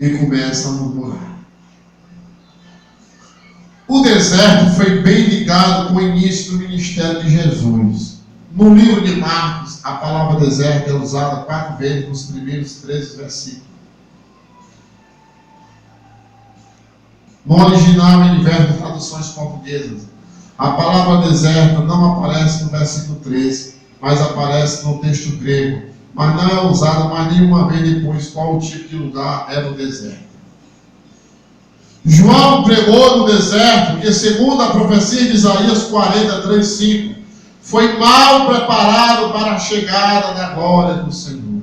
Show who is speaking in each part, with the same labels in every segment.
Speaker 1: e começa a murmurar. O deserto foi bem ligado com o início do ministério de Jesus. No livro de Marcos, a palavra deserto é usada 4 vezes nos primeiros 13 versículos. No original, em diversas traduções portuguesas, a palavra deserto não aparece no versículo 13, mas aparece no texto grego, mas não é usada mais nenhuma vez depois qual o tipo de lugar era o deserto. João pregou no deserto que, segundo a profecia de Isaías 43:5, foi mal preparado para a chegada da glória do Senhor.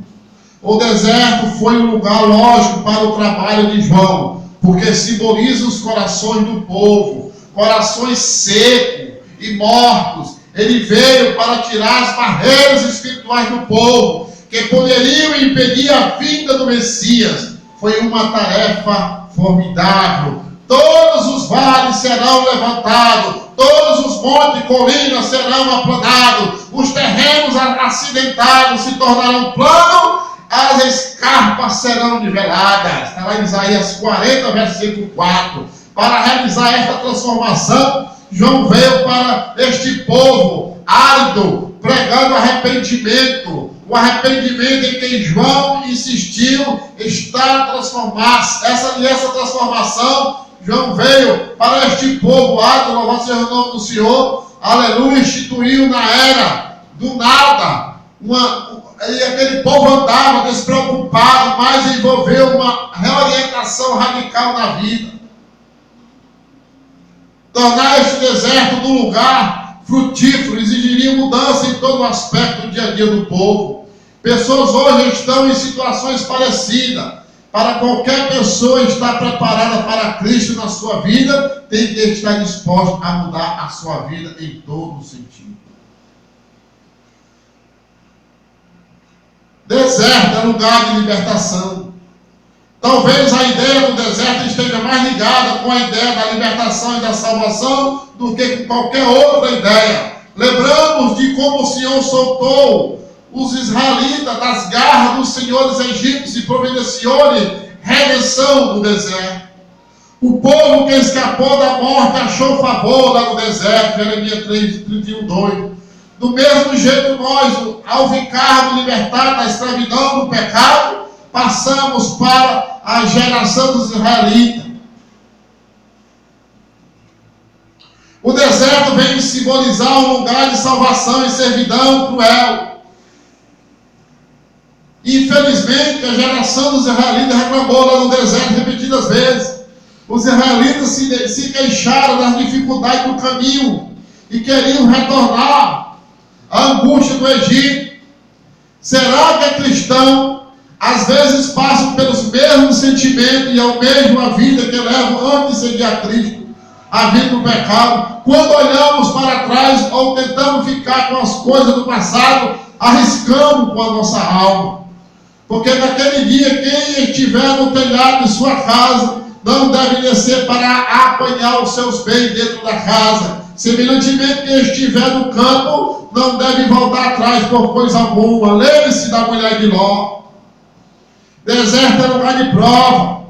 Speaker 1: O deserto foi um lugar lógico para o trabalho de João, porque simboliza os corações do povo, corações secos e mortos. Ele veio para tirar as barreiras espirituais do povo, que poderiam impedir a vinda do Messias. Foi uma tarefa formidável. Todos os vales serão levantados, todos os montes e colinas serão aplanados, os terrenos acidentados se tornarão planos, as escarpas serão niveladas. Está lá em Isaías 40, versículo 4. Para realizar esta transformação, João veio para este povo árido, pregando arrependimento. O arrependimento em que João insistiu está transformado. Essa transformação, João veio para este povo árido, louvado seja o nome do Senhor, aleluia, instituiu na era do nada, e aquele povo andava despreocupado, mas envolveu uma reorientação radical na vida. Tornar este deserto um lugar frutífero exigiria mudança em todo o aspecto do dia a dia do povo. Pessoas hoje estão em situações parecidas. Para qualquer pessoa estar preparada para Cristo na sua vida, tem que estar disposto a mudar a sua vida em todo o sentido. Deserto é lugar de libertação. Talvez a ideia do deserto esteja mais ligada com a ideia da libertação e da salvação do que com qualquer outra ideia. Lembramos de como o Senhor soltou os israelitas das garras dos senhores egípcios e providenciou-lhe redenção no deserto. O povo que escapou da morte achou favor lá no deserto, Jeremias 31:2. Do mesmo jeito nós, ao ficarmos libertados da escravidão do pecado, passamos para a geração dos israelitas. O deserto vem simbolizar um lugar de salvação e servidão cruel. Infelizmente, a geração dos israelitas reclamou lá no deserto repetidas vezes. Os israelitas se queixaram das dificuldades do caminho e queriam retornar à angústia do Egito. Será que é cristão? Às vezes passam pelos mesmos sentimentos e almejam a vida que levam antes de seguir a Cristo, a vida do pecado. Quando olhamos para trás ou tentamos ficar com as coisas do passado, arriscamos com a nossa alma. Porque naquele dia, quem estiver no telhado de sua casa, não deve descer para apanhar os seus bens dentro da casa. Semelhantemente, quem estiver no campo, não deve voltar atrás por coisa alguma. Lembre-se da mulher de Ló. Deserto é lugar de prova.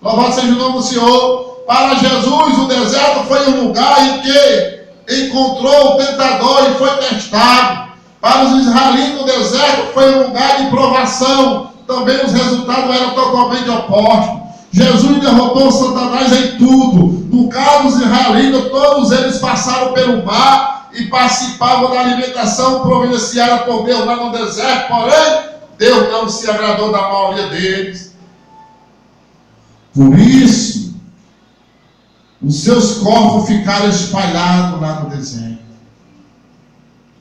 Speaker 1: Louvado seja o nome do Senhor. Para Jesus, o deserto foi um lugar em que encontrou o tentador e foi testado. Para os israelitas, o deserto foi um lugar de provação. Também os resultados eram totalmente opostos. Jesus derrotou Satanás em tudo. No caso dos israelitas, todos eles passaram pelo mar e participavam da alimentação providenciada por Deus lá no deserto. Porém, Deus não se agradou da maioria deles. Por isso, os seus corpos ficaram espalhados lá no deserto.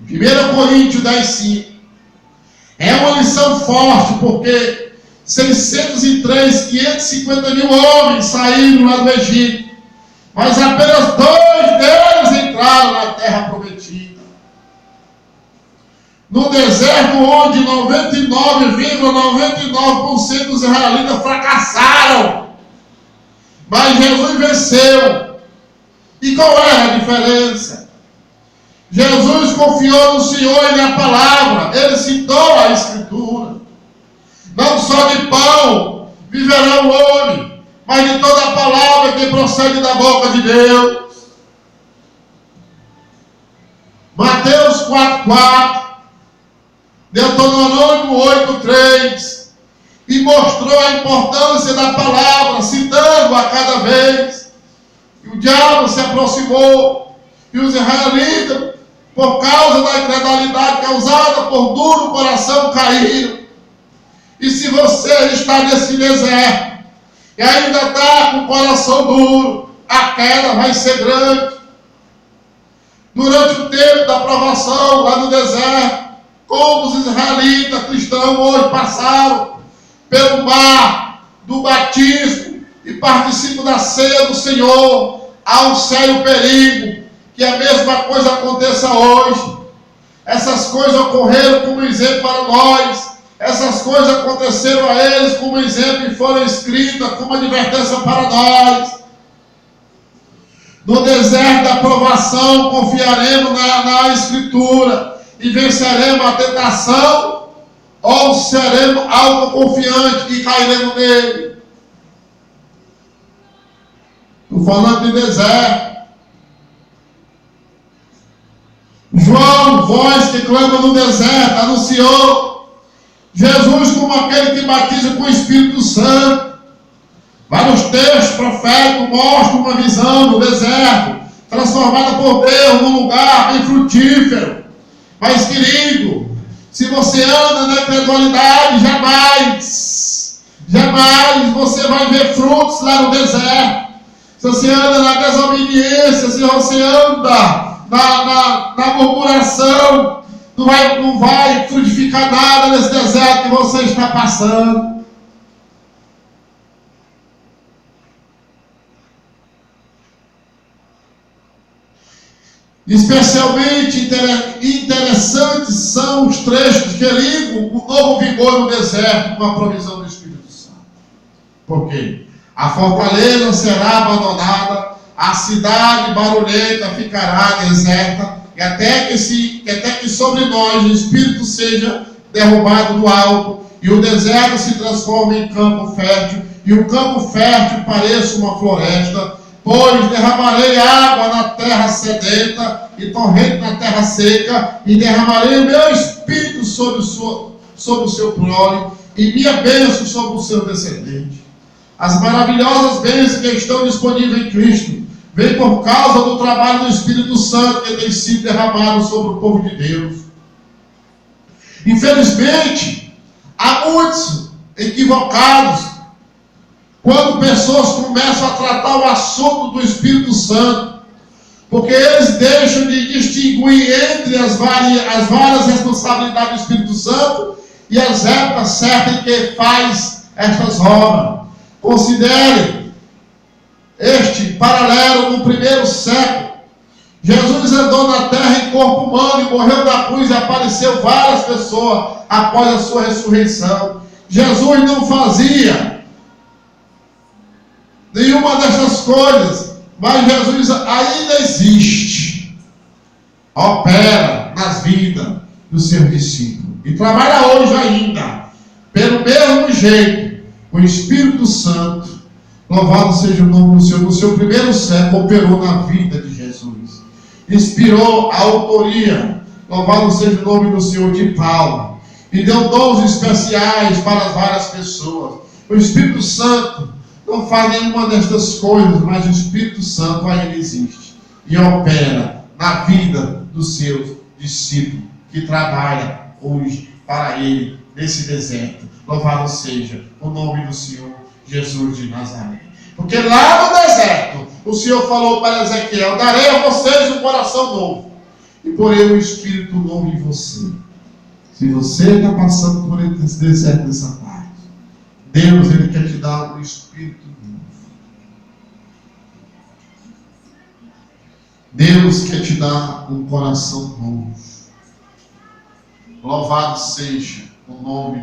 Speaker 1: 1 Coríntios 10:5 é uma lição forte, porque 603, 550 mil homens saíram lá do Egito, mas apenas 2 deles entraram na terra prometida. No deserto, onde 99,99% dos israelitas fracassaram, mas Jesus venceu. E qual é a diferença? Jesus confiou no Senhor e na palavra. Ele citou a Escritura. Não só de pão viverá o homem, mas de toda a palavra que procede da boca de Deus. Mateus 4:4, Deuteronômio 8:3, e mostrou a importância da palavra, citando a cada vez. E o diabo se aproximou, e os israelitas, por causa da incredulidade causada por duro coração, caíram. E se você está nesse deserto e ainda está com o coração duro, a queda vai ser grande. Durante o tempo da provação lá no deserto, como os israelitas cristãos hoje passaram pelo mar do batismo e participam da ceia do Senhor, há um sério perigo que a mesma coisa aconteça hoje. Essas coisas ocorreram como exemplo para nós. Essas coisas aconteceram a eles como exemplo e foram escritas como advertência para nós. No deserto da provação, confiaremos na Escritura e venceremos a tentação, ou seremos autoconfiantes e cairemos nele. Estou falando de deserto. João, voz que clama no deserto, anunciou Jesus como aquele que batiza com o Espírito Santo. Vários textos proféticos mostram uma visão do deserto, transformada por Deus num lugar bem frutífero. Mas, querido, se você anda na incredulidade, jamais você vai ver frutos lá no deserto. Se você anda na desobediência, se você anda na murmuração, não vai frutificar nada nesse deserto que você está passando. Especialmente interessantes são os trechos que ligam o novo vigor no deserto com a provisão do Espírito Santo. Por quê? A fortaleza será abandonada, a cidade barulhenta ficará deserta, e até que sobre nós o Espírito seja derrubado do alto, e o deserto se transforme em campo fértil, e o campo fértil pareça uma floresta. Pois derramarei água na terra sedenta e torrente na terra seca, e derramarei o meu Espírito sobre o seu prole, e minha bênção sobre o seu descendente. As maravilhosas bênçãos que estão disponíveis em Cristo vêm por causa do trabalho do Espírito Santo que tem sido derramado sobre o povo de Deus. Infelizmente, há muitos equivocados quando pessoas começam a tratar o assunto do Espírito Santo, porque eles deixam de distinguir entre as várias responsabilidades do Espírito Santo e as épocas certas em que faz estas obras. Considere este paralelo no primeiro século. Jesus andou na terra em corpo humano e morreu na cruz e apareceu várias pessoas após a sua ressurreição. Jesus não fazia nenhuma dessas coisas, mas Jesus ainda existe, opera nas vidas dos seus discípulos e trabalha hoje ainda, pelo mesmo jeito. O Espírito Santo, louvado seja o nome do Senhor, no seu primeiro século operou na vida de Jesus, inspirou a autoria, louvado seja o nome do Senhor, de Paulo, e deu dons especiais para as várias pessoas. O Espírito Santo não faz nenhuma destas coisas, mas o Espírito Santo ainda existe e opera na vida dos seus discípulos, que trabalha hoje para ele nesse deserto. Louvado seja o nome do Senhor Jesus de Nazaré. Porque lá no deserto, o Senhor falou para Ezequiel: darei a vocês um coração novo e porei um espírito novo em você. Se você está passando por esse deserto dessa parte, Deus, Ele quer te dar um espírito novo. Deus quer te dar um coração novo. Louvado seja o nome do